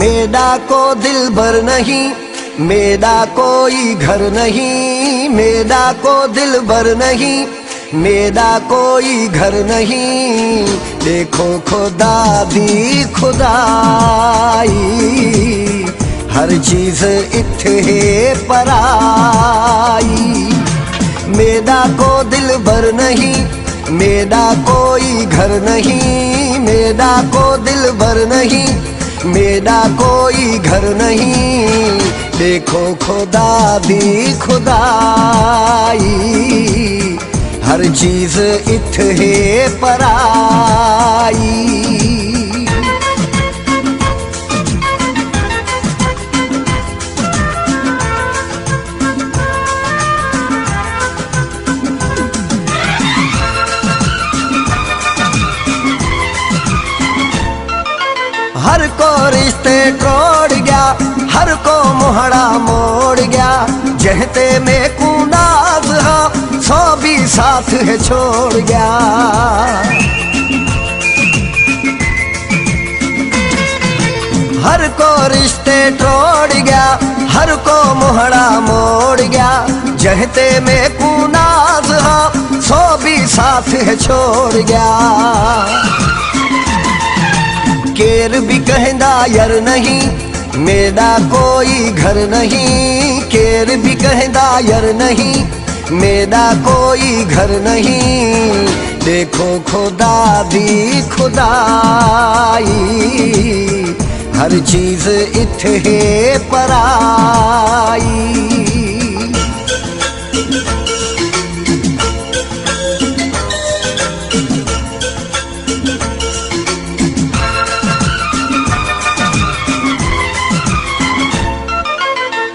मेरा को दिल भर नहीं, मेरा कोई घर नहीं, मेरा को दिल भर नहीं, मेरा कोई घर नहीं। देखो खुदा दी खुदाई, हर चीज इत्थे पराई। मेरा को दिल भर नहीं, मेरा कोई घर नहीं, मेरा को दिल भर नहीं, मेरा कोई घर नहीं। देखो खुदा दी खुदाई, हर चीज इत्थे पराई। हर को रिश्ते तोड़ गया, हर को मोहड़ा मोड़ गया। जहते में कुनाज हा, सौ भी साथ है छोड़ गया। हर को रिश्ते तोड़ गया, हर को मोहड़ा मोड़ गया। जहते में कुनाज हा, सौ भी साथ है छोड़ गया। केर भी कहंदा यार नहीं, मेरा कोई घर नहीं। केर भी कहंदा यार नहीं, मेरा कोई घर नहीं। देखो खुदा दी खुदाई, हर चीज इत्थे पराई।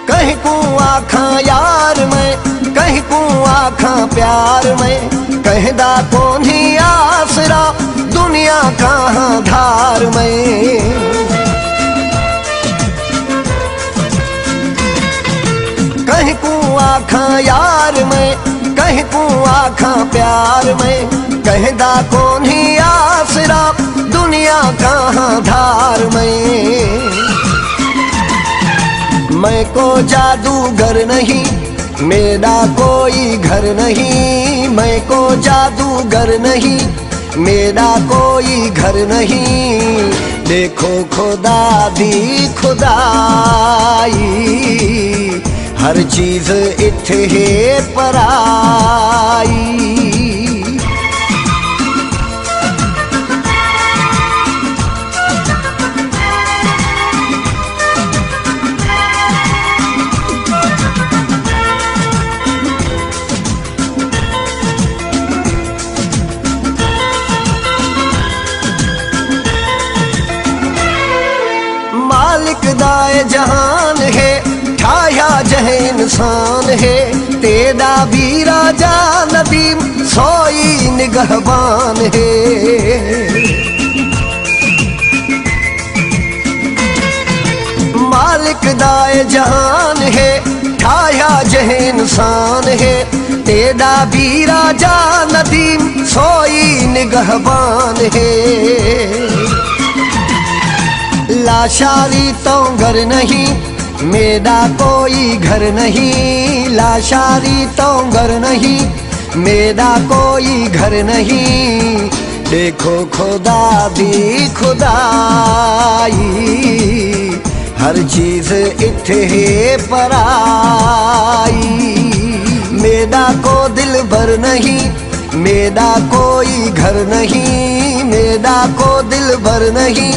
कहीं को आखा यार मैं, कहीं को आखा प्यार मैं। कहदा कोनी आसरा, दुनिया कहाँ धार में। कहीं को आखा यार मैं, कहीं को आखा प्यार मैं। कहदा कोनी आसरा, दुनिया कहाँ धार में। मैं को जादूगर नहीं, मेरा कोई घर नहीं। मैं को जादूगर नहीं, मेरा कोई घर नहीं। देखो खुदा दी खुदाई, हर चीज इत्थे पराई। मालिक दाए जहान है, ठाया जह इंसान है। तेरा भी राजा नदीम, सोई निगहबान है। मालिक दाए जहान है, ठाया जह इंसान है। तेरा भी राजा नदीम, सोई निगहबान है। लाशारी तो घर नहीं, मेरा कोई घर नहीं। लाशारी तो घर नहीं, मेरा कोई घर नहीं। देखो खुदा दी खुदाई, हर चीज इत्थे पराई। मेरा को दिल भर नहीं, मेरा कोई घर नहीं। मेरा को दिल भर नहीं,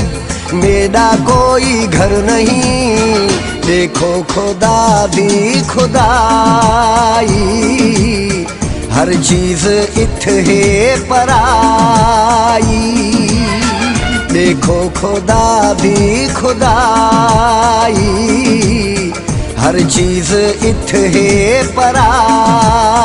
मेरा कोई घर नहीं। देखो खुदा दी खुदाई, हर चीज इत्थे पराई। देखो खुदा दी खुदाई, हर चीज इत्थे पराई।